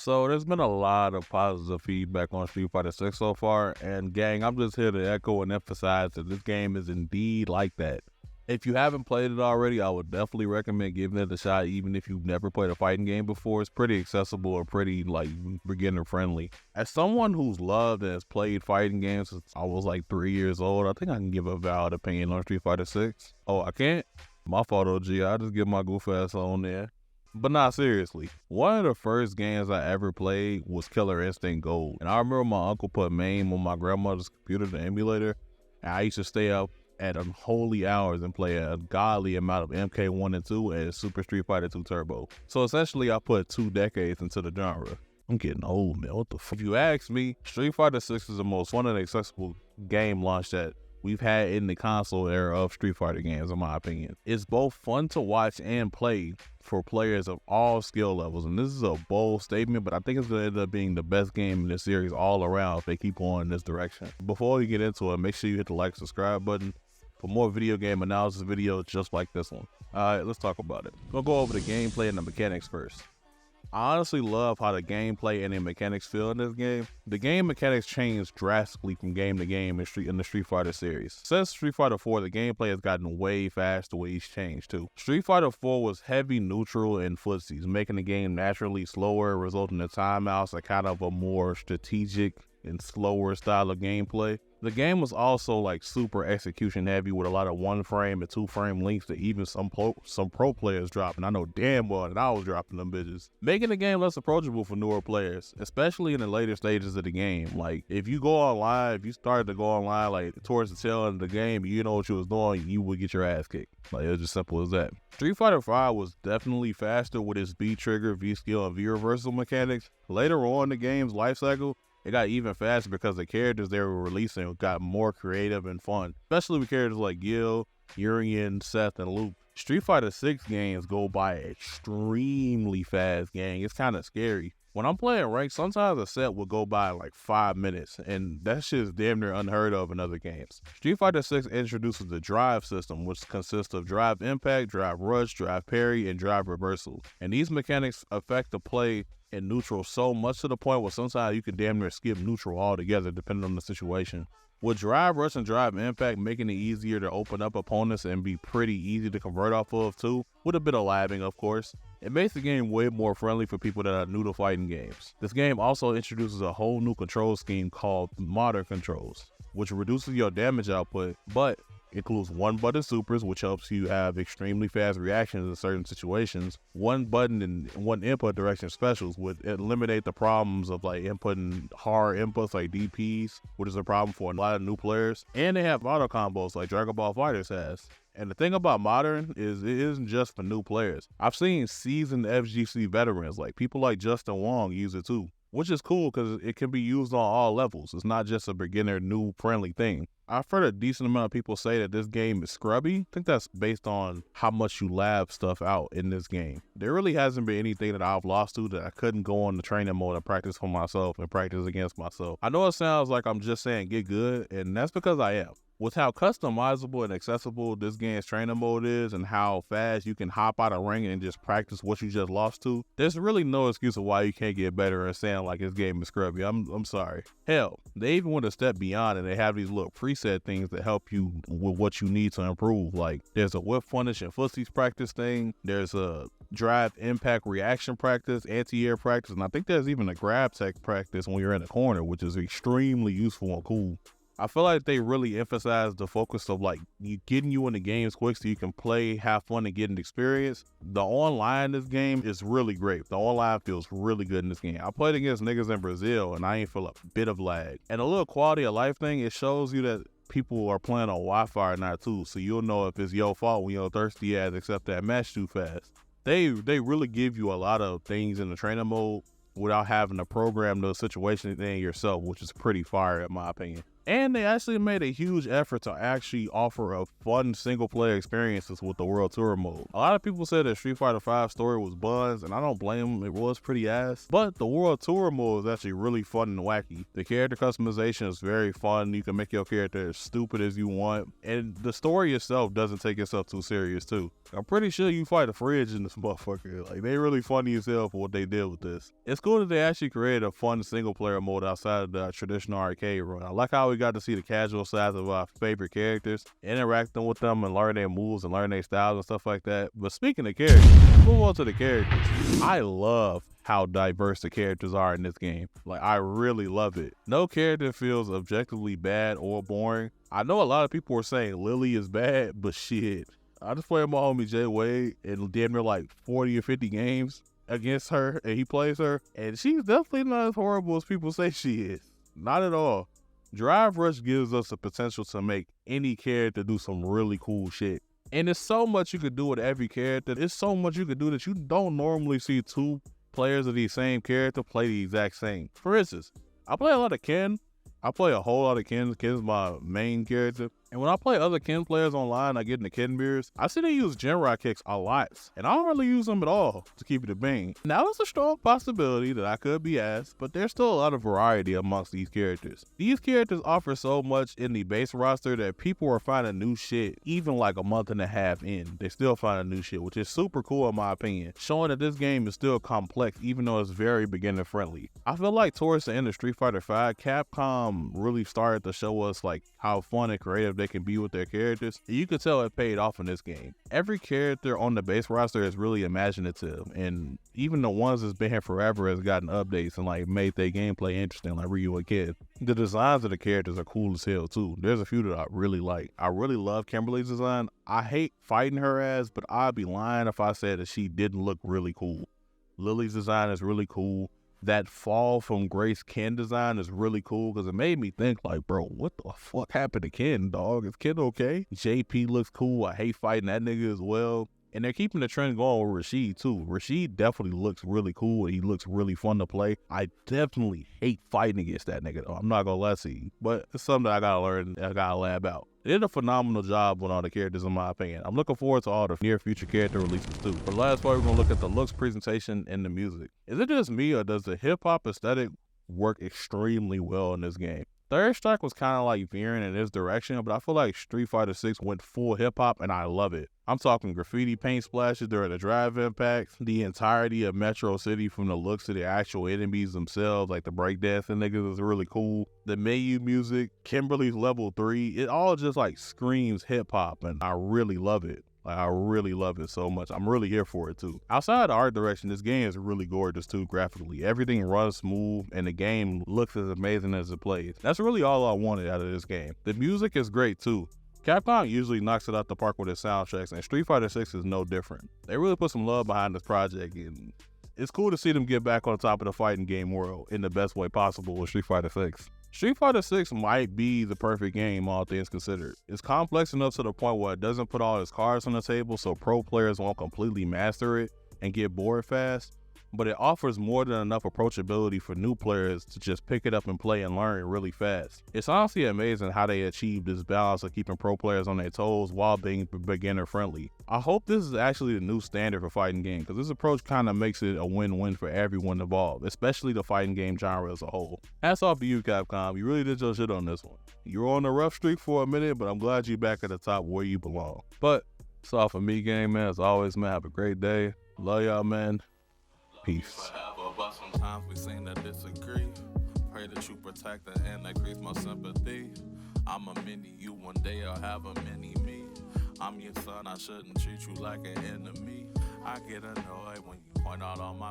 So there's been a lot of positive feedback on Street Fighter 6 so far, and gang, I'm just here to echo and emphasize that this game is indeed like that. If you haven't played it already, I would definitely recommend giving it a shot, even if you've never played a fighting game before. It's pretty accessible and pretty beginner friendly. As someone who's loved and has played fighting games since I was like 3 years old, I think I can give a valid opinion on Street Fighter 6. Oh, I can't? My fault, OG. I just get my goof ass on there. But not seriously. One of the first games I ever played was Killer Instinct Gold. And I remember my uncle put MAME on my grandmother's computer, the emulator. And I used to stay up at unholy hours and play a godly amount of MK1 and 2 and Super Street Fighter 2 Turbo. So essentially I put 2 decades into the genre. I'm getting old, man. What the fuck? If you ask me, Street Fighter 6 is the most fun and accessible game launch that we've had in the console era of Street Fighter games, in my opinion. It's both fun to watch and play for players of all skill levels, and this is a bold statement, but I think it's going to end up being the best game in this series all around if they keep going in this direction. Before you get into it, make sure you hit the like, subscribe button for more video game analysis videos just like this one. Alright, let's talk about it. We'll go over the gameplay and the mechanics first. I honestly love how the gameplay and the mechanics feel in this game. The game mechanics change drastically from game to game in the Street Fighter series. Since Street Fighter 4, the gameplay has gotten way faster with each change too. Street Fighter 4 was heavy neutral and footsies, making the game naturally slower, resulting in timeouts and kind of a more strategic and slower style of gameplay. The game was also like super execution heavy with a lot of 1 frame and 2 frame links that even some pro players drop, and I know damn well that I was dropping them bitches, making the game less approachable for newer players, especially in the later stages of the game. Like if you go online, if you started to go online like towards the tail end of the game, you know what you was doing, you would get your ass kicked. Like it was just simple as that. Street Fighter 5 was definitely faster with its V trigger, V skill, and V reversal mechanics. Later on in the game's life cycle, it got even faster because the characters they were releasing got more creative and fun, especially with characters like Gil, Urien, Seth, and Luke. Street Fighter 6 games go by extremely fast, gang. It's kind of scary. When I'm playing ranked, sometimes a set will go by like 5 minutes, and that shit is damn near unheard of in other games. Street Fighter 6 introduces the drive system, which consists of drive impact, drive rush, drive parry, and drive reversal. And these mechanics affect the play in neutral so much to the point where sometimes you can damn near skip neutral altogether depending on the situation. With drive rush and drive impact making it easier to open up opponents and be pretty easy to convert off of too, with a bit of lagging of course, it makes the game way more friendly for people that are new to fighting games. This game also introduces a whole new control scheme called modern controls, which reduces your damage output, but includes 1 button supers, which helps you have extremely fast reactions in certain situations. 1 button and 1 input direction specials would eliminate the problems of like inputting hard inputs like DPs, which is a problem for a lot of new players. And they have auto combos like Dragon Ball FighterZ has. And the thing about modern is it isn't just for new players. I've seen seasoned FGC veterans, like people like Justin Wong, use it too, which is cool because it can be used on all levels. It's not just a beginner, new, friendly thing. I've heard a decent amount of people say that this game is scrubby. I think that's based on how much you lab stuff out in this game. There really hasn't been anything that I've lost to that I couldn't go on the training mode and practice for myself and practice against myself. I know it sounds like I'm just saying get good, and that's because I am. With how customizable and accessible this game's training mode is and how fast you can hop out of ring and just practice what you just lost to, there's really no excuse of why you can't get better and saying like this game is scrubby. I'm sorry. Hell, they even went a step beyond and they have these little preset things that help you with what you need to improve. Like there's a whip punish and footsies practice thing. There's a drive impact reaction practice, anti-air practice, and I think there's even a grab tech practice when you're in the corner, which is extremely useful and cool. I feel like they really emphasize the focus of like getting you in the games quick so you can play, have fun, and get an experience. The online in this game is really great. The online feels really good in this game. I played against niggas in Brazil and I ain't feel a bit of lag. And a little quality of life thing, it shows you that people are playing on Wi-Fi or not too, so you'll know if it's your fault when your thirsty ass accept that match too fast. They really give you a lot of things in the training mode without having to program those situations in yourself, which is pretty fire in my opinion. And they actually made a huge effort to actually offer a fun single-player experiences with the World Tour mode. A lot of people said that Street Fighter V story was buns, and I don't blame them, it was pretty ass. But the World Tour mode is actually really fun and wacky. The character customization is very fun. You can make your character as stupid as you want. And the story itself doesn't take itself too serious too. I'm pretty sure you fight a fridge in this motherfucker. Like, they really funny as hell for what they did with this. It's cool that they actually created a fun single-player mode outside of the traditional arcade run. I like how we got to see the casual sides of our favorite characters, interacting with them and learn their moves and learn their styles and stuff like that. But speaking of characters, let's move on to the characters. I love how diverse the characters are in this game. Like, I really love it. No character feels objectively bad or boring. I know a lot of people are saying Lily is bad, but shit. I just played my homie Jay Wade and damn near like 40 or 50 games against her, and he plays her, and she's definitely not as horrible as people say she is. Not at all. Drive Rush gives us the potential to make any character do some really cool shit. And there's so much you could do with every character. There's so much you could do that you don't normally see two players of the same character play the exact same. For instance, I play a lot of Ken. I play a whole lot of Ken. Ken's my main character. And when I play other Ken players online, I get into Ken beers. I see they use Genrai kicks a lot, and I don't really use them at all, to keep it a bean. Now, it's a strong possibility that I could be ass, but there's still a lot of variety amongst these characters. These characters offer so much in the base roster that people are finding new shit, even like a month and a half in. They're still finding new shit, which is super cool in my opinion, showing that this game is still complex, even though it's very beginner friendly. I feel like towards the end of Street Fighter V, Capcom really started to show us like how fun and creative they can be with their characters. And you could tell it paid off in this game. Every character on the base roster is really imaginative, and even the ones that's been here forever has gotten updates and like made their gameplay interesting, like Ryu and Kid. The designs of the characters are cool as hell too. There's a few that I really like. I really love Kimberly's design. I hate fighting her ass, but I'd be lying if I said that she didn't look really cool. Lily's design is really cool. That fall from Grace Ken design is really cool because it made me think like, bro, what the fuck happened to Ken, dog? Is Ken okay? JP looks cool. I hate fighting that nigga as well. And they're keeping the trend going with Rashid too. Rashid definitely looks really cool. He looks really fun to play. I definitely hate fighting against that nigga though. I'm not gonna lie to you, but it's something that I gotta learn, I gotta lab out. They did a phenomenal job with all the characters in my opinion. I'm looking forward to all the near future character releases too. For the last part, we're gonna look at the looks, presentation, and the music. Is it just me or does the hip hop aesthetic work extremely well in this game? Third Strike was kind of like veering in this direction, but I feel like Street Fighter 6 went full hip-hop, and I love it. I'm talking graffiti paint splashes during the drive impacts, the entirety of Metro City from the looks of the actual enemies themselves, like the breakdancing niggas is really cool. The menu music, Kimberly's level 3, it all just like screams hip-hop, and I really love it. Like, I really love it so much. I'm really here for it too. Outside the art direction, this game is really gorgeous too graphically. Everything runs smooth and the game looks as amazing as it plays. That's really all I wanted out of this game. The music is great too. Capcom usually knocks it out the park with their soundtracks, and Street Fighter 6 is no different. They really put some love behind this project, and it's cool to see them get back on top of the fighting game world in the best way possible with Street Fighter 6. Street Fighter 6 might be the perfect game, all things considered. It's complex enough to the point where it doesn't put all its cards on the table so pro players won't completely master it and get bored fast, but it offers more than enough approachability for new players to just pick it up and play and learn really fast. It's honestly amazing how they achieved this balance of keeping pro players on their toes while being beginner friendly. I hope this is actually the new standard for fighting games, because this approach kind of makes it a win-win for everyone involved, especially the fighting game genre as a whole. Hats off to you, Capcom. You really did your shit on this one. You were on a rough streak for a minute, but I'm glad you're back at the top where you belong. But it's all for me, game man. As always, man, have a great day. Love y'all, man. Peace. But sometimes we seem to disagree. Pray that you protect and increase my sympathy. I'm a mini you, one day I'll have a mini me. I'm your son, I shouldn't treat you like an enemy. I get annoyed when you point out all my